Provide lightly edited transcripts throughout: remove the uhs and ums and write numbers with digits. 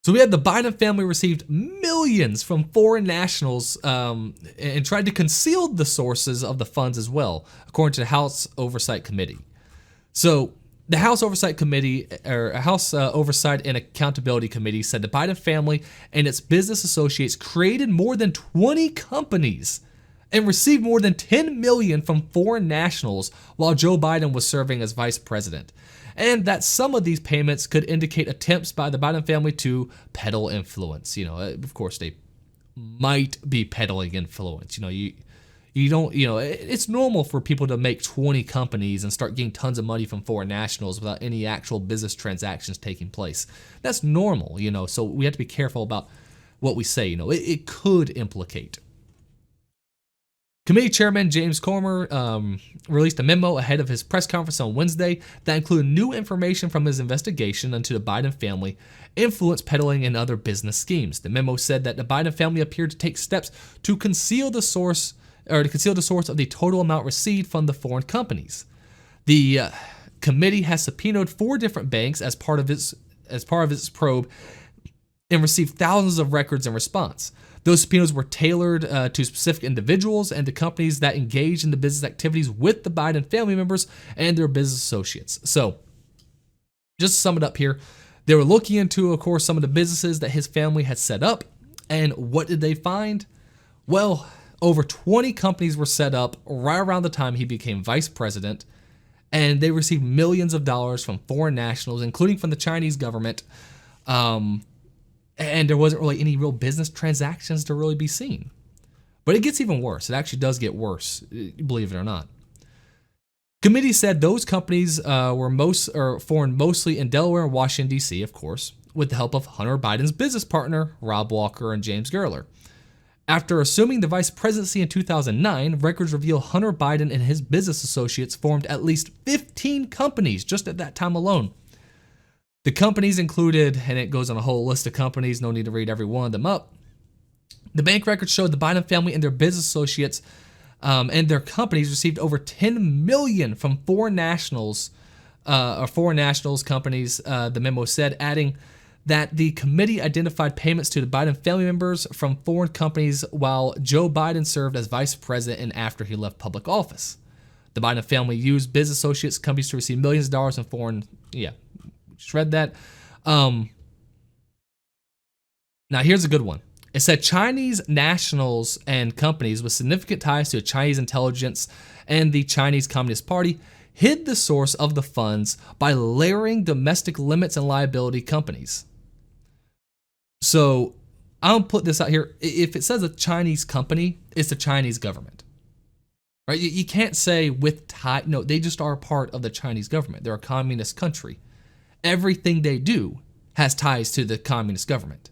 So we had the Biden family received millions from foreign nationals and tried to conceal the sources of the funds as well, according to the House Oversight Committee. So the House Oversight Committee, or House Oversight and Accountability Committee, said the Biden family and its business associates created more than 20 companies and received more than $10 million from foreign nationals while Joe Biden was serving as vice president. And that some of these payments could indicate attempts by the Biden family to peddle influence. Of course, they might be peddling influence. You don't, it's normal for people to make 20 companies and start getting tons of money from foreign nationals without any actual business transactions taking place. That's normal, so we have to be careful about what we say. It could implicate. Committee Chairman James Comer released a memo ahead of his press conference on Wednesday that included new information from his investigation into the Biden family, influence peddling, and other business schemes. The memo said that the Biden family appeared to take steps to conceal the source of the total amount received from the foreign companies. The committee has subpoenaed 4 different banks as part of its probe and received thousands of records in response. Those subpoenas were tailored to specific individuals and to companies that engage in the business activities with the Biden family members and their business associates. So, just to sum it up here, they were looking into, of course, some of the businesses that his family had set up. And what did they find? Well, over 20 companies were set up right around the time he became vice president, and they received millions of dollars from foreign nationals, including from the Chinese government. And there wasn't really any real business transactions to really be seen. But it gets even worse. It actually does get worse, believe it or not. Committee said those companies were foreign mostly in Delaware and Washington, D.C., of course, with the help of Hunter Biden's business partner, Rob Walker and James Gerler. After assuming the vice presidency in 2009, records reveal Hunter Biden and his business associates formed at least 15 companies just at that time alone. The companies included, and it goes on a whole list of companies, no need to read every one of them up. The bank records showed the Biden family and their business associates and their companies received over $10 million from foreign nationals companies, the memo said, adding that the committee identified payments to the Biden family members from foreign companies while Joe Biden served as vice president and after he left public office. The Biden family used business associates companies to receive millions of dollars in foreign, just read that. Now here's a good one. It said Chinese nationals and companies with significant ties to Chinese intelligence and the Chinese Communist Party hid the source of the funds by layering domestic limits and liability companies. So I'll put this out here. If it says a Chinese company, it's the Chinese government. Right? You can't say with tie. No, they just are a part of the Chinese government. They're a communist country. Everything they do has ties to the communist government.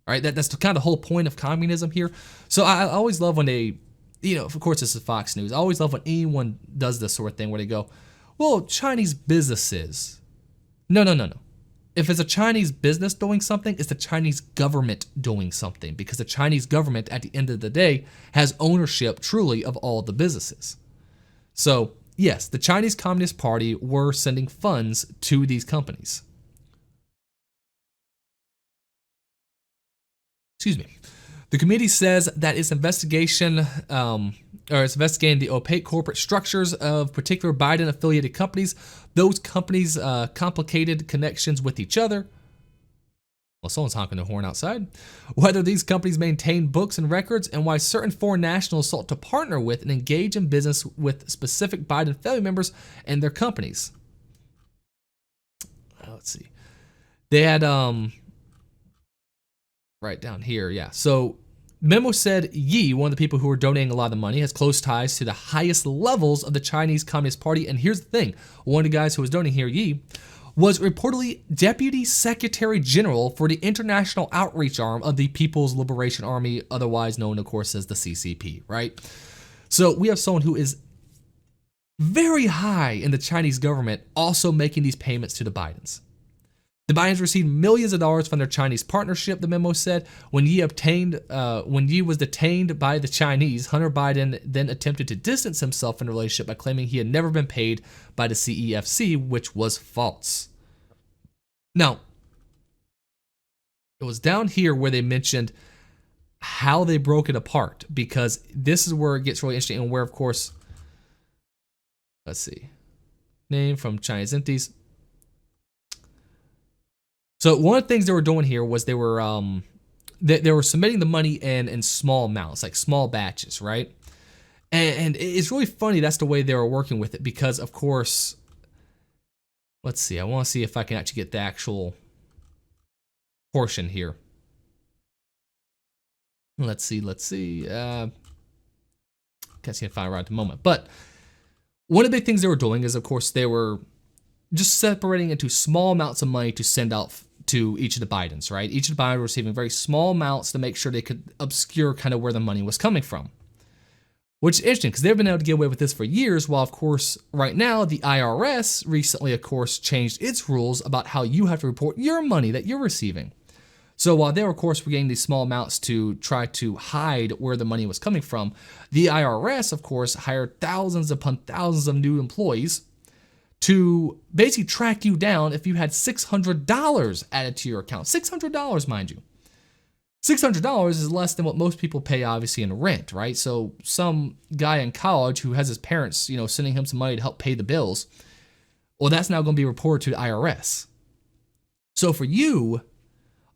All right, that's kind of the whole point of communism here. So I always love when they, of course this is Fox News. I always love when anyone does this sort of thing where they go, well, Chinese businesses. No. If it's a Chinese business doing something, it's the Chinese government doing something, because the Chinese government at the end of the day has ownership truly of all the businesses. So yes, the Chinese Communist Party were sending funds to these companies. Excuse me. The committee says that it's investigating the opaque corporate structures of particular Biden-affiliated companies. Those companies' complicated connections with each other. Well, someone's honking their horn outside. Whether these companies maintain books and records, and why certain foreign nationals sought to partner with and engage in business with specific Biden family members and their companies. Let's see. They had right down here, yeah. So memo said Yi, one of the people who were donating a lot of the money, has close ties to the highest levels of the Chinese Communist Party. And here's the thing. One of the guys who was donating here, Yi, was reportedly Deputy Secretary General for the International Outreach Arm of the People's Liberation Army, otherwise known, of course, as the CCP, right? So we have someone who is very high in the Chinese government also making these payments to the Bidens. The Bidens received millions of dollars from their Chinese partnership, the memo said. When Yi was detained by the Chinese, Hunter Biden then attempted to distance himself from the relationship by claiming he had never been paid by the CEFC, which was false. Now, It was down here where they mentioned how they broke it apart, because this is where it gets really interesting, and where, of course, let's see, name from Chinese entities. So one of the things they were doing here was they were submitting the money in small amounts, like small batches, right? And it's really funny that's the way they were working with it, because of course, let's see, I want to see if I can actually get the actual portion here. Let's see. Can't see if I can find it right at the moment. But one of the big things they were doing is, of course, they were just separating into small amounts of money to send out to each of the Bidens, right? Each of the Bidens were receiving very small amounts to make sure they could obscure kind of where the money was coming from. Which is interesting, because they've been able to get away with this for years, while, of course, right now, the IRS recently, of course, changed its rules about how you have to report your money that you're receiving. So while they were, of course, getting these small amounts to try to hide where the money was coming from, the IRS, of course, hired thousands upon thousands of new employees to basically track you down if you had $600 added to your account. $600, mind you. $600 is less than what most people pay, obviously, in rent, right? So some guy in college who has his parents, sending him some money to help pay the bills, well, that's now going to be reported to the IRS. So for you,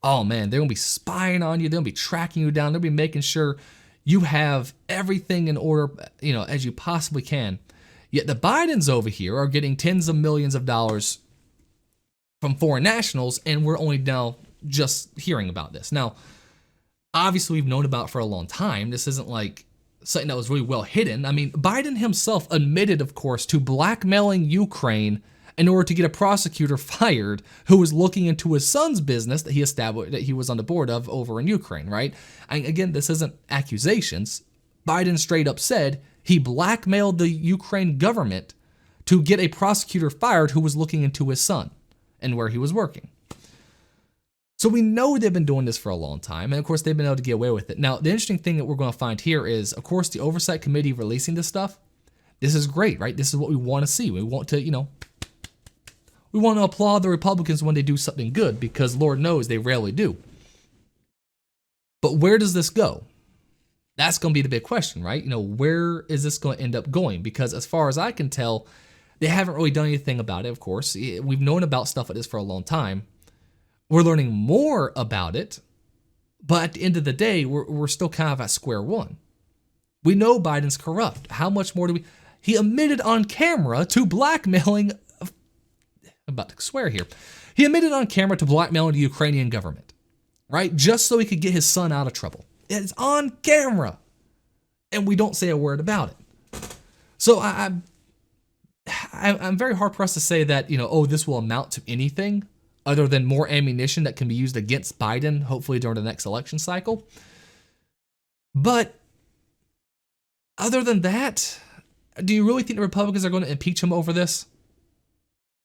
oh man, they're going to be spying on you. They're going to be tracking you down. They'll be making sure you have everything in order, as you possibly can. Yet the Bidens over here are getting tens of millions of dollars from foreign nationals, and we're only now just hearing about this. Now, obviously, we've known about it for a long time. This isn't like something that was really well hidden. I mean, Biden himself admitted, of course, to blackmailing Ukraine in order to get a prosecutor fired who was looking into his son's business that he established, that he was on the board of over in Ukraine, right? And again, this isn't accusations. Biden straight up said he blackmailed the Ukraine government to get a prosecutor fired who was looking into his son and where he was working. So we know they've been doing this for a long time, and of course they've been able to get away with it. Now, the interesting thing that we're going to find here is, of course, the Oversight Committee releasing this stuff. This is great, right? This is what we want to see. We want to, we want to applaud the Republicans when they do something good, because Lord knows they rarely do. But where does this go? That's going to be the big question, right? Where is this going to end up going? Because as far as I can tell, they haven't really done anything about it, of course. We've known about stuff like this for a long time. We're learning more about it, but at the end of the day, we're still kind of at square one. We know Biden's corrupt. How much more do we... He admitted on camera to blackmailing... I'm about to swear here. He admitted on camera to blackmailing the Ukrainian government, right? Just so he could get his son out of trouble. It's on camera, and we don't say a word about it. So I'm very hard-pressed to say that, this will amount to anything other than more ammunition that can be used against Biden, hopefully during the next election cycle. But other than that, do you really think the Republicans are going to impeach him over this?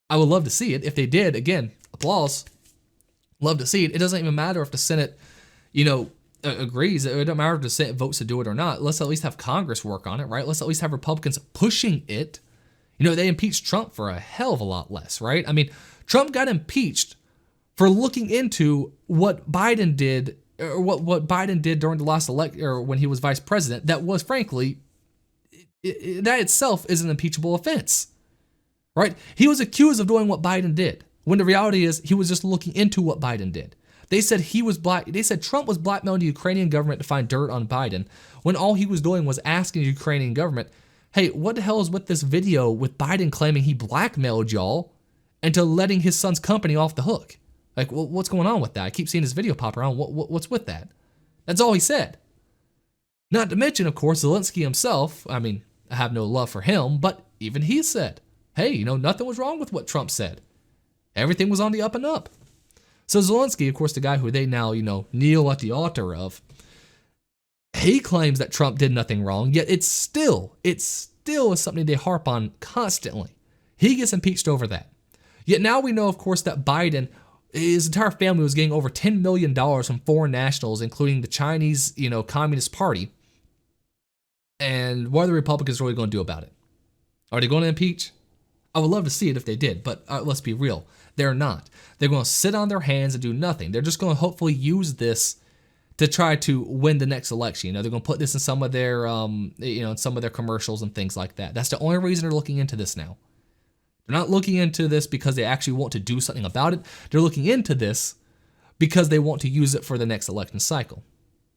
I would love to see it. If they did, again, applause. Love to see it. It doesn't even matter if the Senate, agrees. It doesn't matter if the Senate votes to do it or not. Let's at least have Congress work on it, right? Let's at least have Republicans pushing it. They impeached Trump for a hell of a lot less, right? I mean, Trump got impeached for looking into what Biden did, or what Biden did during the last election, or when he was vice president. That was, frankly, that itself is an impeachable offense, right? He was accused of doing what Biden did, when the reality is he was just looking into what Biden did. They said They said Trump was blackmailing the Ukrainian government to find dirt on Biden, when all he was doing was asking the Ukrainian government, "Hey, what the hell is with this video with Biden claiming he blackmailed y'all into letting his son's company off the hook? Like, what's going on with that? I keep seeing this video pop around. What's with that?" That's all he said. Not to mention, of course, Zelensky himself. I mean, I have no love for him, but even he said, hey, nothing was wrong with what Trump said. Everything was on the up and up. So Zelensky, of course, the guy who they now, kneel at the altar of, he claims that Trump did nothing wrong, yet it's still is something they harp on constantly. He gets impeached over that. Yet now we know, of course, that Biden, his entire family was getting over $10 million from foreign nationals, including the Chinese, Communist Party. And what are the Republicans really going to do about it? Are they going to impeach? I would love to see it if they did, but let's be real. They're not. They're going to sit on their hands and do nothing. They're just going to hopefully use this to try to win the next election. You know, they're going to put this in some of their, in some of their commercials and things like that. That's the only reason they're looking into this now. They're not looking into this because they actually want to do something about it. They're looking into this because they want to use it for the next election cycle.